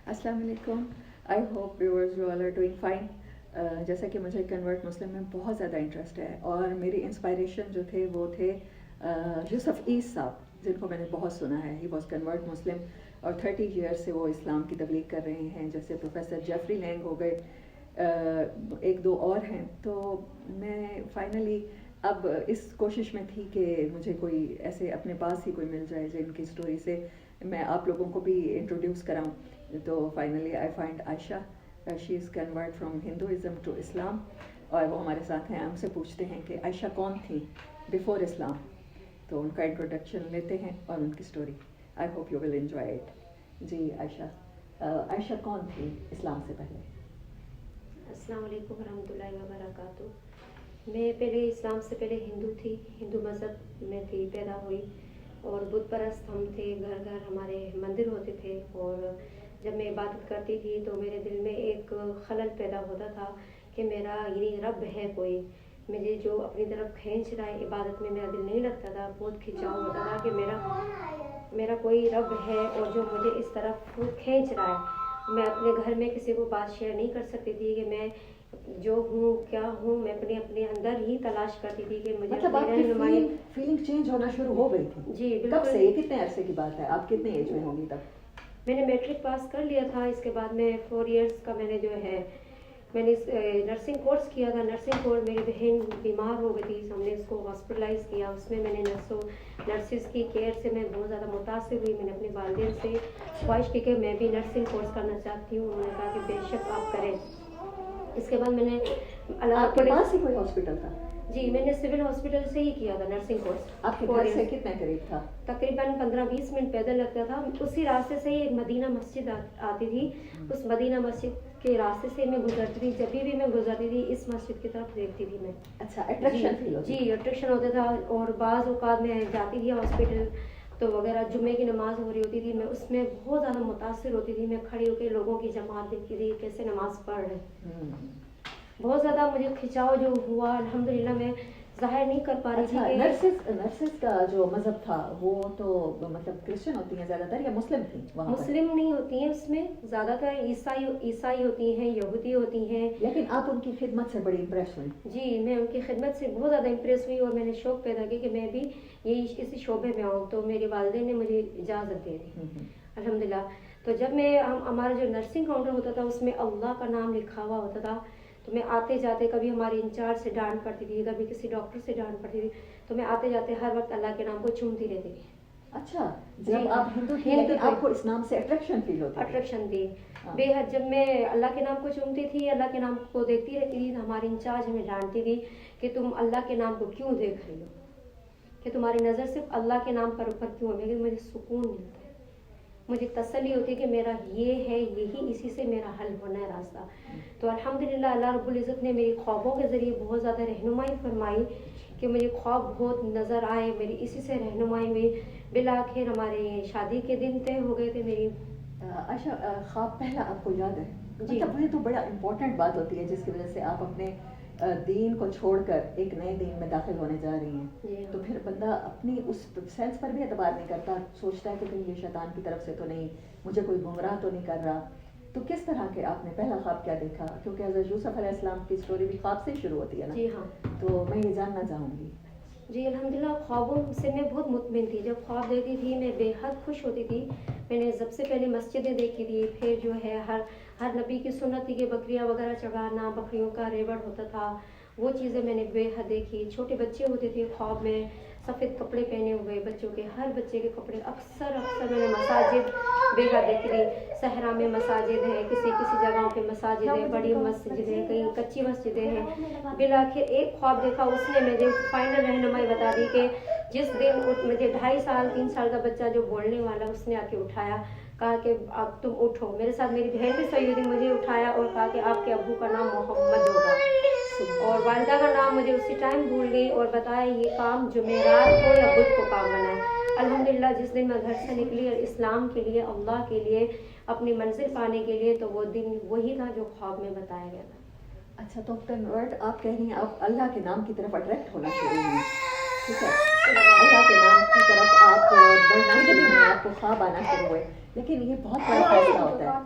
السلام علیکم. I hope viewers you all are doing fine. جیسا کہ مجھے کنورٹ مسلم میں بہت زیادہ انٹرسٹ ہے اور میری انسپائریشن جو تھے وہ تھے یوسف ایس صاحب، جن کو میں نے بہت سنا ہے. ہی واز کنورٹ مسلم اور 30 ایئرس سے وہ اسلام کی تبلیغ کر رہے ہیں. جیسے پروفیسر جیفری لینگ ہو گئے، ایک دو اور ہیں. تو میں فائنلی اب اس کوشش میں تھی کہ مجھے کوئی ایسے اپنے پاس ہی کوئی مل جائے جن کی اسٹوری سے میں آپ لوگوں کو بھی انٹروڈیوس کراؤں. تو finally I find Ayesha. She is convert from Hinduism to Islam اور وہ ہمارے ساتھ ہیں. ہم سے پوچھتے ہیں کہ عائشہ کون تھی بیفور اسلام. تو ان کا انٹروڈکشن لیتے ہیں اور ان کی story. I hope you will enjoy it. جی عائشہ کون تھی اسلام سے پہلے؟ السلام علیکم ورحمۃ اللہ وبرکاتہ. میں پہلے اسلام سے پہلے ہندو تھی، ہندو مذہب میں تھی، پیدا ہوئی اور بت پرست ہم تھے. گھر گھر ہمارے مندر ہوتے تھے اور جب میں عبادت کرتی تھی تو میرے دل میں ایک خلل پیدا ہوتا تھا کہ میرا یعنی رب ہے کوئی، مجھے جو اپنی طرف کھینچ رہا ہے. عبادت میں میرا دل نہیں لگتا تھا، بہت کھنچاؤ ہوتا تھا کہ میرا کوئی رب ہے اور جو مجھے اس طرف کھینچ رہا ہے. میں اپنے گھر میں کسی کو بات شیئر نہیں کر سکتی تھی کہ میں جو ہوں کیا ہوں. میں اپنے اندر ہی تلاش کرتی تھی کہ مجھے مطلب آپ کی فیلنگ چینج ہونا شروع ہو گئی تھی؟ جی کب بالکل. سے؟ یہ کتنے عرصے کی بات ہے؟ آپ کتنے ایج میں ہوں گی تب؟ میں نے میٹرک پاس کر لیا تھا. اس کے بعد میں 4 ایئرس کا میں نے جو ہے میں نے نرسنگ کورس کیا تھا. نرسنگ کورس میری بہن بیمار ہو گئی تھی، ہم نے اس کو ہاسپٹلائز کیا. اس میں نے نرسز کی کیئر سے میں بہت زیادہ متاثر ہوئی. میں نے اپنے والدین سے خواہش کی کہ میں بھی نرسنگ کورس کرنا چاہتی ہوں. انہوں نے کہا کہ بے شک آپ کریں. اس کے بعد میں نے آپ کے پاس ہی کوئی ہاسپٹل تھا؟ جی میں نے سول ہاسپٹل سے ہی کیا تھا نرسنگ کورس. آپ کے گھر سے کتنے قریب تھا؟ تقریباً 15-20 منٹ پیدل لگتا تھا. اسی راستے سے ہی ایک مدینہ مسجد آتی تھی. اس مدینہ مسجد کے راستے سے میں گزرتی تھی. جب بھی میں گزرتی تھی اس مسجد کی طرف دیکھتی تھی میں. اچھا اٹریکشن فیل ہوتی؟ جی اٹریکشن ہوتا تھا. اور بعض اوقات میں جاتی تھی ہاسپٹل تو وغیرہ جمعے کی نماز ہو رہی ہوتی تھی، میں اس میں بہت زیادہ متاثر ہوتی تھی. میں کھڑی ہو کے لوگوں کی جماعت دیکھتی تھی کیسے نماز پڑھ رہے. بہت زیادہ مجھے کھنچاؤ جو ہوا الحمدللہ میں ظاہر نہیں کر پا رہی تھی. نرسز کا جو مذہب تھا وہ تو مطلب کرسچن ہوتی ہیں زیادہ تر یا مسلم تھیں؟ مسلم نہیں ہوتی ہیں، اس میں زیادہ تر عیسائی ہوتی ہیں، یہودی ہوتی ہیں. لیکن آپ ان کی خدمت سے بڑی امپریس ہوئی؟ جی میں ان کی خدمت سے بہت زیادہ امپریس ہوئی اور میں نے شوق پیدا کیا کہ میں بھی اسی شعبے میں آؤں. تو میرے والدین نے مجھے اجازت دے دی الحمدللہ. تو جب میں ہمارا جو نرسنگ کاؤنٹر ہوتا تھا اس میں اللہ کا نام لکھا ہوا ہوتا تھا. تو میں آتے جاتے کبھی ہمارے انچارج سے ڈانٹ پڑتی تھی، کبھی کسی ڈاکٹر سے ڈانٹ پڑتی تھی. تو میں آتے جاتے ہر وقت اللہ کے نام کو چومتی رہتی تھی. اچھا جب آپ ہندو تھی لیکن آپ کو اس نام سے اٹریکشن فیل ہوتی؟ اٹریکشن تھی بے حد. جب میں اللہ کے نام کو چومتی تھی، اللہ کے نام کو دیکھتی رہتی تھی، تو ہماری انچارج ہمیں ڈانٹتی تھی کہ تم اللہ کے نام کو کیوں دیکھ رہی ہو، کہ تمہاری نظر صرف اللہ کے نام پر اوپر کیوں ہے. لیکن مجھے سکون ملتا ہے، مجھے تسلی ہوتی ہے کہ میرا یہ ہے، یہی اسی سے میرا حل ہونا ہے راستہ. تو الحمدللہ اللہ رب العزت نے میری خوابوں کے ذریعے بہت زیادہ رہنمائی فرمائی کہ مجھے خواب بہت نظر آئے. میری اسی سے رہنمائی ہوئی. بالآخر ہمارے شادی کے دن طے ہو گئے تھے میری. اچھا خواب پہلا آپ کو یاد ہے؟ جی مطلب یہ تو بڑا امپورٹنٹ بات ہوتی ہے جس کی وجہ سے آپ اپنے دین کو چھوڑ کر ایک نئے دین میں داخل ہونے جا رہی ہیں. جی تو پھر بندہ اپنی اس سینس پر بھی اعتبار نہیں کرتا، سوچتا ہے کہ کہیں یہ شیطان کی طرف سے تو نہیں، مجھے کوئی گمراہ تو نہیں کر رہا. تو کس طرح کے آپ نے پہلا خواب کیا دیکھا؟ کیونکہ حضرت یوسف علیہ السلام کی اسٹوری بھی خواب سے شروع ہوتی ہے نا. جی ہاں. تو میں یہ جاننا چاہوں گی. جی الحمدللہ خوابوں سے میں بہت مطمئن تھی. جب خواب دیکھتی تھی میں بے حد خوش ہوتی تھی. میں نے سب سے پہلے مسجدیں دیکھی تھی. پھر جو ہے ہر نبی کی سنت تھی کہ بکریاں وغیرہ چڑھانا، بکریوں کا ریوڑ ہوتا تھا، وہ چیزیں میں نے بے حد دیکھی. چھوٹے بچے ہوتے تھے خواب میں، سفید کپڑے پہنے ہوئے بچوں کے، ہر بچے کے کپڑے. اکثر میں نے مساجد بے حد دیکھی تھی. صحرا میں مساجد ہیں، کسی جگہوں پہ مساجد ہیں، بڑی مسجدیں ہیں، کہیں کچی مسجدیں ہیں. بالآخر ایک خواب دیکھا، اس نے مجھے فائنل رہنمائی بتا دی کہ جس دن مجھے 2.5 سال 3 سال کا بچہ جو بولنے والا، اس نے آ کے اٹھایا، کہا کہ اب تم اٹھو. میرے ساتھ میری بہن بھی سوئی ہوئی تھی. مجھے اٹھایا اور کہا کہ آپ کے ابو کا نام محمد ہوگا. اور والدہ کا نام مجھے اسی ٹائم بھول گئی اور بتایا یہ کام جمعرات کو یا بدھ کو کام بنا ہے. الحمدللہ جس دن میں گھر سے نکلی اور اسلام کے لیے، اللہ کے لیے، اپنی منزل پانے کے لیے، تو وہ دن وہی تھا جو خواب میں بتایا گیا تھا. اچھا تو کنورٹ آپ کہہ رہی ہیں آپ اللہ کے نام کی طرف اٹریکٹ ہونا شروع ہوئی. ٹھیک ہے، اللہ کے نام کی طرف آپ بڑھنا شروع ہوئے، آپ کو خواب آنا شروع ہوئے. لیکن یہ بہت بڑا فیصلہ ہوتا ہے